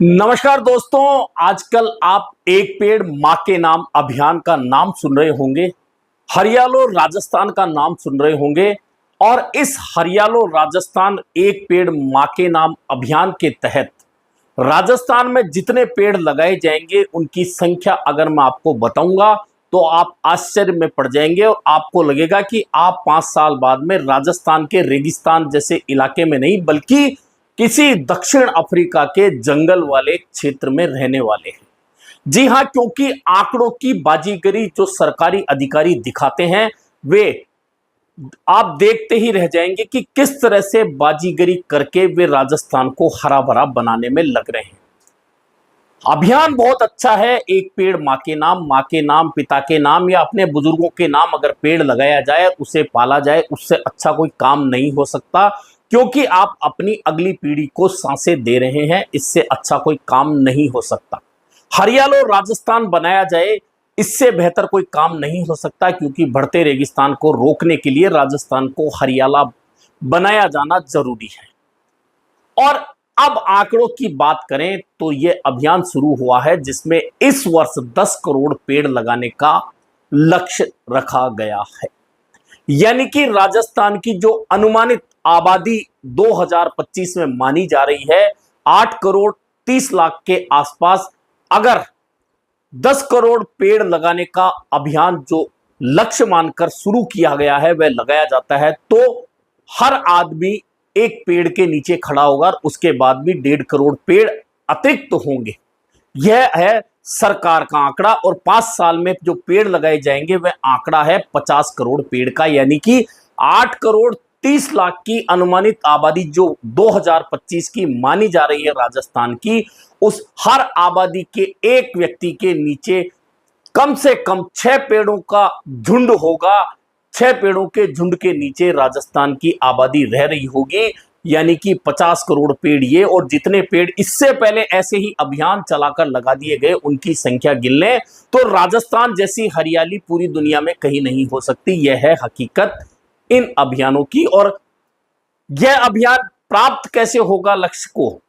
नमस्कार दोस्तों। आजकल आप एक पेड़ मां के नाम अभियान का नाम सुन रहे होंगे, हरियालो राजस्थान का नाम सुन रहे होंगे। और इस हरियालो राजस्थान एक पेड़ मां के नाम अभियान के तहत राजस्थान में जितने पेड़ लगाए जाएंगे उनकी संख्या अगर मैं आपको बताऊंगा तो आप आश्चर्य में पड़ जाएंगे और आपको लगेगा कि आप 5 साल बाद में राजस्थान के रेगिस्तान जैसे इलाके में नहीं बल्कि किसी दक्षिण अफ्रीका के जंगल वाले क्षेत्र में रहने वाले हैं। जी हां, क्योंकि आंकड़ों की बाजीगरी जो सरकारी अधिकारी दिखाते हैं वे आप देखते ही रह जाएंगे कि किस तरह से बाजीगरी करके वे राजस्थान को हरा भरा बनाने में लग रहे हैं। अभियान बहुत अच्छा है। एक पेड़ मां के नाम पिता के नाम या अपने बुजुर्गों के नाम अगर पेड़ लगाया जाए, उसे पाला जाए, उससे अच्छा कोई काम नहीं हो सकता, क्योंकि आप अपनी अगली पीढ़ी को सांसें दे रहे हैं। इससे अच्छा कोई काम नहीं हो सकता। हरियालो राजस्थान बनाया जाए, इससे बेहतर कोई काम नहीं हो सकता, क्योंकि बढ़ते रेगिस्तान को रोकने के लिए राजस्थान को हरियाला बनाया जाना जरूरी है। और अब आंकड़ों की बात करें तो यह अभियान शुरू हुआ है जिसमें इस वर्ष 10 करोड़ पेड़ लगाने का लक्ष्य रखा गया है। यानी कि राजस्थान की जो अनुमानित आबादी 2025 में मानी जा रही है 8 करोड़ 30 लाख के आसपास, अगर 10 करोड़ पेड़ लगाने का अभियान जो लक्ष्य मानकर शुरू किया गया है वह लगाया जाता है तो हर आदमी एक पेड़ के नीचे खड़ा होगा और उसके बाद भी 1.5 करोड़ पेड़ अतिरिक्त होंगे। यह है सरकार का आंकड़ा। और 5 साल में जो पेड़ लगाए जाएंगे वह आंकड़ा है 50 करोड़ पेड़ का। यानी कि 8 करोड़ 30 लाख की अनुमानित आबादी जो 2025 की मानी जा रही है राजस्थान की, उस हर आबादी के एक व्यक्ति के नीचे कम से कम 6 पेड़ों का झुंड होगा। 6 पेड़ों के झुंड के नीचे राजस्थान की आबादी रह रही होगी। यानी कि 50 करोड़ पेड़ ये, और जितने पेड़ इससे पहले ऐसे ही अभियान चलाकर लगा दिए गए उनकी संख्या गिन लें तो राजस्थान जैसी हरियाली पूरी दुनिया में कहीं नहीं हो सकती। यह है हकीकत इन अभियानों की। और यह अभियान प्राप्त कैसे होगा लक्ष्य को,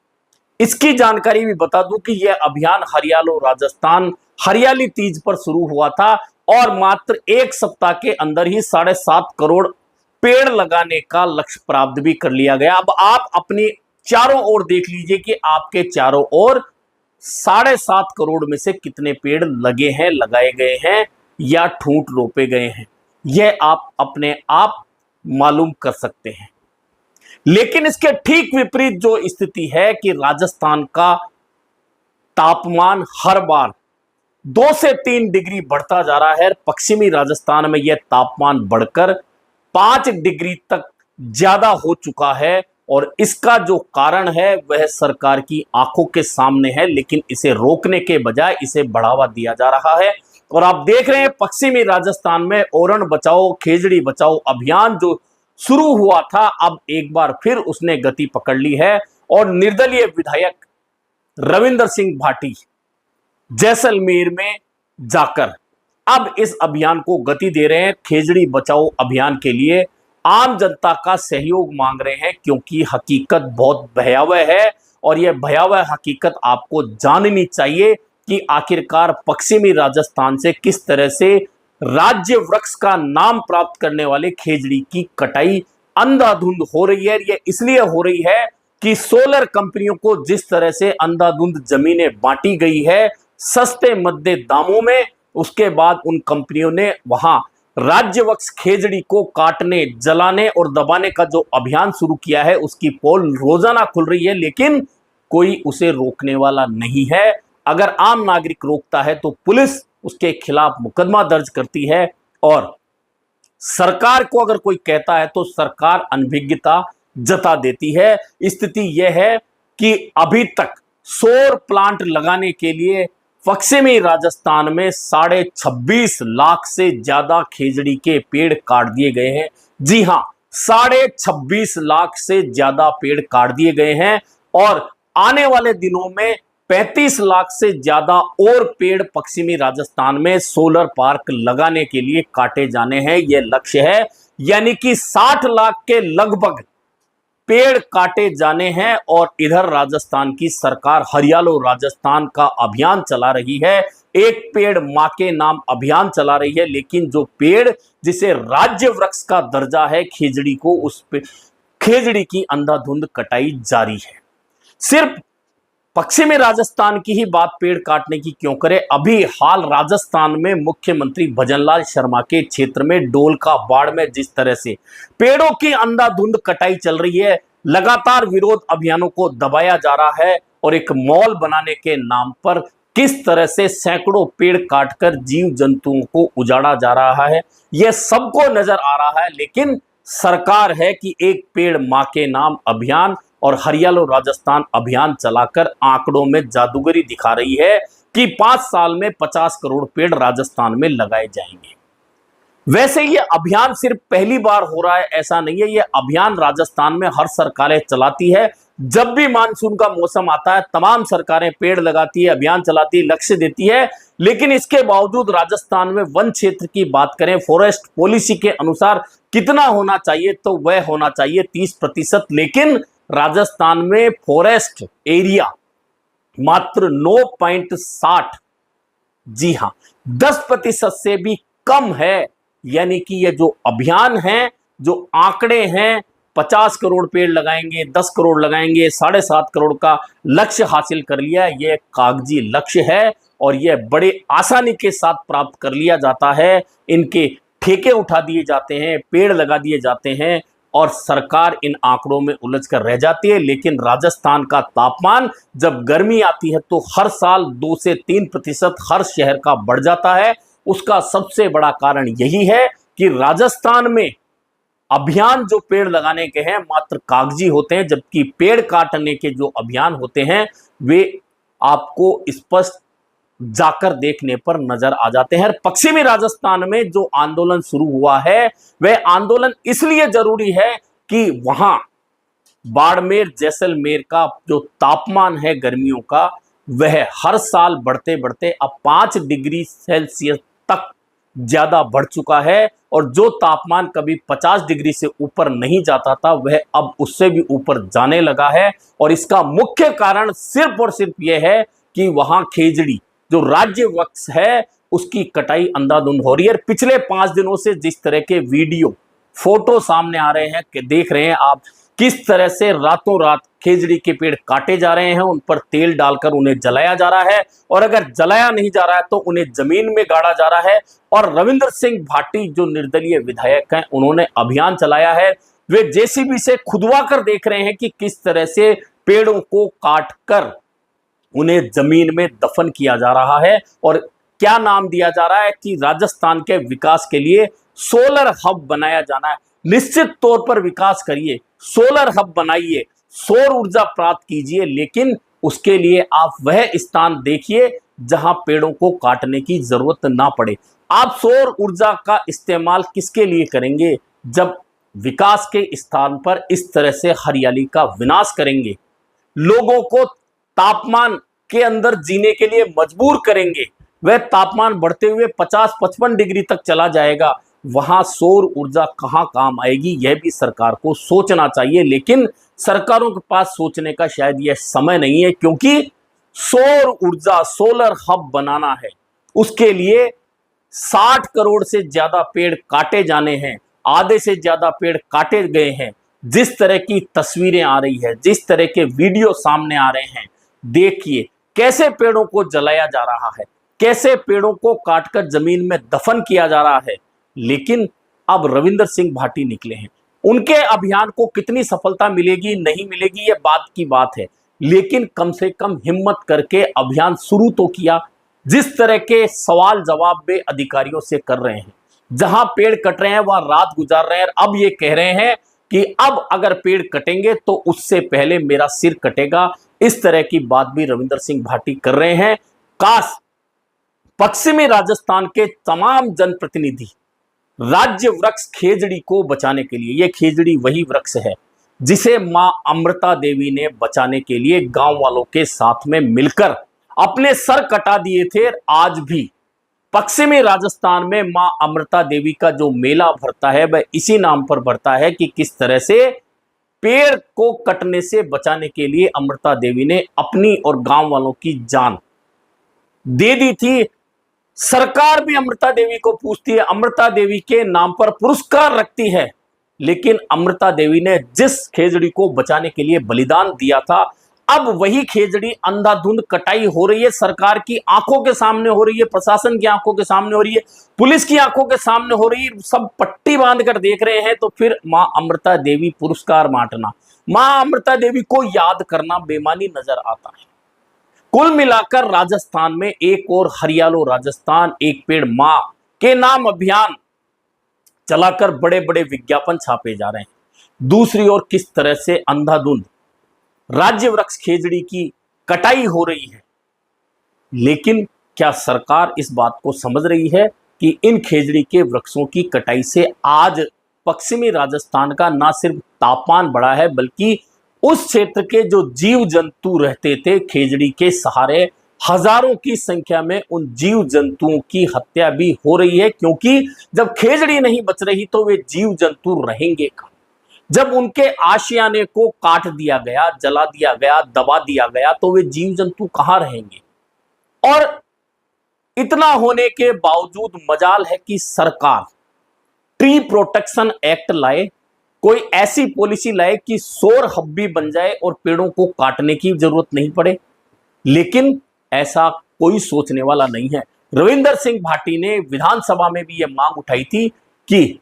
इसकी जानकारी भी बता दूं कि यह अभियान हरियालो राजस्थान हरियाली तीज पर शुरू हुआ था और मात्र 1 सप्ताह के अंदर ही 7.5 करोड़ पेड़ लगाने का लक्ष्य प्राप्त भी कर लिया गया। अब आप अपनी चारों ओर देख लीजिए कि आपके चारों ओर 7.5 करोड़ में से कितने पेड़ लगे हैं, लगाए गए हैं या ठूंठ रोपे गए हैं, यह आप अपने आप मालूम कर सकते हैं। लेकिन इसके ठीक विपरीत जो स्थिति है कि राजस्थान का तापमान हर बार 2 से 3 डिग्री बढ़ता जा रहा है। पश्चिमी राजस्थान में यह तापमान बढ़कर 5 डिग्री तक ज्यादा हो चुका है और इसका जो कारण है वह सरकार की आंखों के सामने है, लेकिन इसे रोकने के बजाय इसे बढ़ावा दिया जा रहा है। और आप देख रहे हैं पश्चिमी राजस्थान में ओरण बचाओ खेजड़ी बचाओ अभियान जो शुरू हुआ था, अब एक बार फिर उसने गति पकड़ ली है और निर्दलीय विधायक रविंद्र सिंह भाटी जैसलमेर में जाकर अब इस अभियान को गति दे रहे हैं। खेजड़ी बचाओ अभियान के लिए आम जनता का सहयोग मांग रहे हैं, क्योंकि हकीकत बहुत भयावह है और यह भयावह हकीकत आपको जाननी चाहिए कि आखिरकार पश्चिमी राजस्थान से किस तरह से राज्य वृक्ष का नाम प्राप्त करने वाले खेजड़ी की कटाई अंधाधुंध हो रही है। यह इसलिए हो रही है कि सोलर कंपनियों को जिस तरह से अंधाधुंध जमीनें बांटी गई है सस्ते मध्य दामों में, उसके बाद उन कंपनियों ने वहां राज्य वृक्ष खेजड़ी को काटने जलाने और दबाने का जो अभियान शुरू किया है उसकी पोल रोजाना खुल रही है, लेकिन कोई उसे रोकने वाला नहीं है। अगर आम नागरिक रोकता है तो पुलिस उसके खिलाफ मुकदमा दर्ज करती है और सरकार को अगर कोई कहता है तो सरकार अनभिज्ञता जता देती है। स्थिति यह है कि अभी तक सौर प्लांट लगाने के लिए पश्चिमी राजस्थान में 26.5 लाख से ज्यादा खेजड़ी के पेड़ काट दिए गए हैं। जी हां, 26.5 लाख से ज्यादा पेड़ काट दिए गए हैं और आने वाले दिनों में 35 लाख से ज्यादा और पेड़ पश्चिमी राजस्थान में सोलर पार्क लगाने के लिए काटे जाने हैं। यह लक्ष्य है। यानी कि 60 लाख के लगभग पेड़ काटे जाने हैं और इधर राजस्थान की सरकार हरियालो राजस्थान का अभियान चला रही है। एक पेड़ मां के नाम अभियान चला रही है, लेकिन जो पेड़ जिसे राज्य वृक्ष का दर्जा है खेजड़ी को, उस पे खेजड़ी की अंधाधुंध कटाई जारी है। सिर्फ पश्चिमी राजस्थान की ही बात पेड़ काटने की क्यों करें, अभी हाल राजस्थान में मुख्यमंत्री भजनलाल शर्मा के क्षेत्र में डोलका बाड़ में जिस तरह से पेड़ों की अंधाधुंध कटाई चल रही है, लगातार विरोध अभियानों को दबाया जा रहा है और एक मॉल बनाने के नाम पर किस तरह से सैकड़ों पेड़ काटकर जीव जंतुओं को उजाड़ा जा रहा है, यह सबको नजर आ रहा है। लेकिन सरकार है कि एक पेड़ मां के नाम अभियान और हरियालो राजस्थान अभियान चलाकर आंकड़ों में जादूगरी दिखा रही है कि 5 साल में 50 करोड़ पेड़ राजस्थान में लगाए जाएंगे। वैसे ये अभियान सिर्फ पहली बार हो रहा है ऐसा नहीं है, ये अभियान राजस्थान में हर सरकारें चलाती है। जब भी मानसून का मौसम आता है तमाम सरकारें पेड़ लगाती है, अभियान चलाती है, लक्ष्य देती है। लेकिन इसके बावजूद राजस्थान में वन क्षेत्र की बात करें, फॉरेस्ट पॉलिसी के अनुसार कितना होना चाहिए, तो वह होना चाहिए 30%। लेकिन राजस्थान में फॉरेस्ट एरिया मात्र 9.60, जी हां 10% से भी कम है। यानी कि ये जो अभियान है, जो आंकड़े हैं 50 करोड़ पेड़ लगाएंगे, 10 करोड़ लगाएंगे, 7.5 करोड़ का लक्ष्य हासिल कर लिया, यह कागजी लक्ष्य है और यह बड़े आसानी के साथ प्राप्त कर लिया जाता है। इनके ठेके उठा दिए जाते हैं, पेड़ लगा दिए जाते हैं और सरकार इन आंकड़ों में उलझ कर रह जाती है। लेकिन राजस्थान का तापमान जब गर्मी आती है तो हर साल 2 से 3% हर शहर का बढ़ जाता है। उसका सबसे बड़ा कारण यही है कि राजस्थान में अभियान जो पेड़ लगाने के हैं मात्र कागजी होते हैं, जबकि पेड़ काटने के जो अभियान होते हैं वे आपको स्पष्ट जाकर देखने पर नजर आ जाते हैं। पश्चिमी राजस्थान में जो आंदोलन शुरू हुआ है वह आंदोलन इसलिए जरूरी है कि वहां बाड़मेर जैसलमेर का जो तापमान है गर्मियों का, वह हर साल बढ़ते बढ़ते अब 5 डिग्री सेल्सियस तक ज्यादा बढ़ चुका है और जो तापमान कभी 50 डिग्री से ऊपर नहीं जाता था वह अब उससे भी ऊपर जाने लगा है। और इसका मुख्य कारण सिर्फ और सिर्फ यह है कि वहां खेजड़ी जो राज्य वृक्ष है उसकी कटाई अंधाधुंध हो रही है। पिछले 5 दिनों से जिस तरह के वीडियो फोटो सामने आ रहे हैं कि देख रहे हैं आप किस तरह से रातों रात खेजड़ी के पेड़ काटे जा रहे हैं, उन पर तेल डालकर उन्हें जलाया जा रहा है और अगर जलाया नहीं जा रहा है तो उन्हें जमीन में गाड़ा जा रहा है। और रविंद्र सिंह भाटी जो निर्दलीय विधायक हैं उन्होंने अभियान चलाया है, वे जेसीबी से खुदवा कर देख रहे हैं कि किस तरह से पेड़ों को काट कर उन्हें जमीन में दफन किया जा रहा है। और क्या नाम दिया जा रहा है कि राजस्थान के विकास के लिए सोलर हब बनाया जाना है। निश्चित तौर पर विकास करिए, सोलर हब बनाइए, सौर ऊर्जा प्राप्त कीजिए, लेकिन उसके लिए आप वह स्थान देखिए जहां पेड़ों को काटने की जरूरत ना पड़े। आप सौर ऊर्जा का इस्तेमाल किसके लिए करेंगे जब विकास के स्थान पर इस तरह से हरियाली का विनाश करेंगे, लोगों को तापमान के अंदर जीने के लिए मजबूर करेंगे, वह तापमान बढ़ते हुए 50-55 डिग्री तक चला जाएगा, वहां सौर ऊर्जा कहां काम आएगी, यह भी सरकार को सोचना चाहिए। लेकिन सरकारों के पास सोचने का शायद यह समय नहीं है, क्योंकि सौर ऊर्जा सोलर हब बनाना है, उसके लिए 60 करोड़ से ज्यादा पेड़ काटे जाने हैं, आधे से ज्यादा पेड़ काटे गए हैं। जिस तरह की तस्वीरें आ रही है, जिस तरह के वीडियो सामने आ रहे हैं, देखिए कैसे पेड़ों को जलाया जा रहा है, कैसे पेड़ों को काटकर जमीन में दफन किया जा रहा है। लेकिन अब रविंद्र सिंह भाटी निकले हैं, उनके अभियान को कितनी सफलता मिलेगी नहीं मिलेगी यह बात की बात है, लेकिन कम से कम हिम्मत करके अभियान शुरू तो किया। जिस तरह के सवाल जवाब वे अधिकारियों से कर रहे हैं, जहां पेड़ कट रहे हैं वहां रात गुजार रहे हैं, अब ये कह रहे हैं कि अब अगर पेड़ कटेंगे तो उससे पहले मेरा सिर कटेगा, इस तरह की बात भी रविंद्र सिंह भाटी कर रहे हैं। काश पश्चिमी राजस्थान के तमाम जनप्रतिनिधि राज्य वृक्ष खेजड़ी को बचाने के लिए, यह खेजड़ी वही वृक्ष है जिसे मां अमृता देवी ने बचाने के लिए गांव वालों के साथ में मिलकर अपने सर कटा दिए थे। आज भी पश्चिमी राजस्थान में मां अमृता देवी का जो मेला भरता है वह इसी नाम पर भरता है कि किस तरह से पेड़ को कटने से बचाने के लिए अमृता देवी ने अपनी और गांव वालों की जान दे दी थी। सरकार भी अमृता देवी को पूछती है, अमृता देवी के नाम पर पुरस्कार रखती है, लेकिन अमृता देवी ने जिस खेजड़ी को बचाने के लिए बलिदान दिया था, अब वही खेजड़ी अंधाधुंध कटाई हो रही है। सरकार की आंखों के सामने हो रही है, प्रशासन की आंखों के सामने हो रही है, पुलिस की आंखों के सामने हो रही है, सब पट्टी बांध कर देख रहे हैं। तो फिर मां अमृता देवी पुरस्कार बांटना, मां अमृता देवी को याद करना बेमानी नजर आता है। कुल मिलाकर राजस्थान में एक और हरियालो राजस्थान एक पेड़ मां के नाम अभियान चलाकर बड़े बड़े विज्ञापन छापे जा रहे हैं। दूसरी ओर किस तरह से अंधाधुंध राज्य वृक्ष खेजड़ी की कटाई हो रही है, लेकिन क्या सरकार इस बात को समझ रही है कि इन खेजड़ी के वृक्षों की कटाई से आज पश्चिमी राजस्थान का न सिर्फ तापमान बढ़ा है, बल्कि उस क्षेत्र के जो जीव जंतु रहते थे खेजड़ी के सहारे, हजारों की संख्या में उन जीव जंतुओं की हत्या भी हो रही है। क्योंकि जब खेजड़ी नहीं बच रही तो वे जीव जंतु रहेंगे कहां? जब उनके आशियाने को काट दिया गया, जला दिया गया, दबा दिया गया, तो वे जीव जंतु कहां रहेंगे? और इतना होने के बावजूद मजाल है कि सरकार ट्री प्रोटेक्शन एक्ट लाए, कोई ऐसी पॉलिसी लाए कि शोर हब्बी बन जाए और पेड़ों को काटने की जरूरत नहीं पड़े, लेकिन ऐसा कोई सोचने वाला नहीं है। रविंदर सिंह भाटी ने विधानसभा में भी यह मांग उठाई थी कि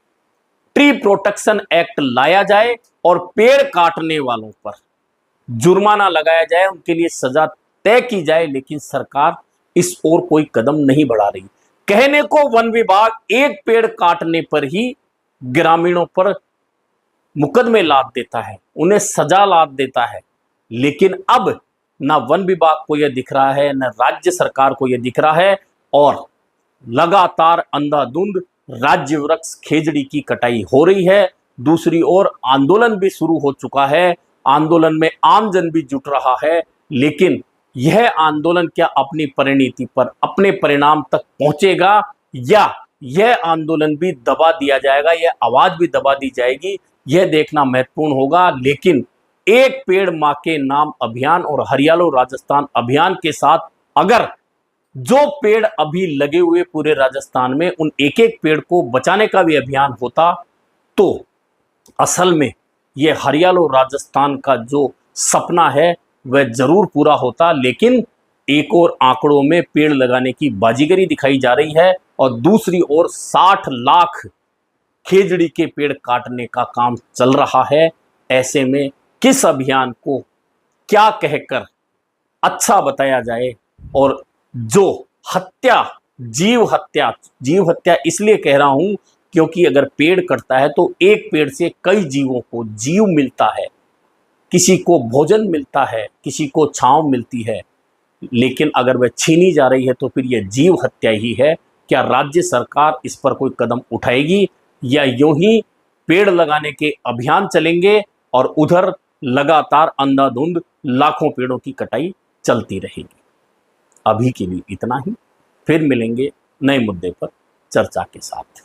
ट्री प्रोटेक्शन एक्ट लाया जाए और पेड़ काटने वालों पर जुर्माना लगाया जाए, उनके लिए सजा तय की जाए, लेकिन सरकार इस ओर कोई कदम नहीं बढ़ा रही। कहने को वन विभाग एक पेड़ काटने पर ही ग्रामीणों पर मुकदमे लाद देता है, उन्हें सजा लाद देता है, लेकिन अब ना वन विभाग को यह दिख रहा है, न राज्य सरकार को यह दिख रहा है, और लगातार अंधाधुंध राज्य वृक्ष खेजड़ी की कटाई हो रही है। दूसरी ओर आंदोलन भी शुरू हो चुका है, आंदोलन में आमजन भी जुट रहा है, लेकिन यह आंदोलन क्या अपनी परिणति पर, अपने परिणाम तक पहुंचेगा, या यह आंदोलन भी दबा दिया जाएगा, यह आवाज भी दबा दी जाएगी, यह देखना महत्वपूर्ण होगा। लेकिन एक पेड़ मां के नाम अभियान और हरियालो राजस्थान अभियान के साथ अगर जो पेड़ अभी लगे हुए पूरे राजस्थान में, उन एक एक पेड़ को बचाने का भी अभियान होता, तो असल में यह हरियालो राजस्थान का जो सपना है वह जरूर पूरा होता। लेकिन एक और आंकड़ों में पेड़ लगाने की बाजीगरी दिखाई जा रही है, और दूसरी ओर 60 लाख खेजड़ी के पेड़ काटने का काम चल रहा है। ऐसे में किस अभियान को क्या कहकर अच्छा बताया जाए? और जो हत्या, जीव हत्या इसलिए कह रहा हूं क्योंकि अगर पेड़ कटता है तो एक पेड़ से कई जीवों को जीव मिलता है, किसी को भोजन मिलता है, किसी को छांव मिलती है, लेकिन अगर वह छीनी जा रही है तो फिर यह जीव हत्या ही है। क्या राज्य सरकार इस पर कोई कदम उठाएगी, या यूं ही पेड़ लगाने के अभियान चलेंगे और उधर लगातार अंधाधुंध लाखों पेड़ों की कटाई चलती रहेगी? अभी के लिए इतना ही, फिर मिलेंगे नए मुद्दे पर चर्चा के साथ।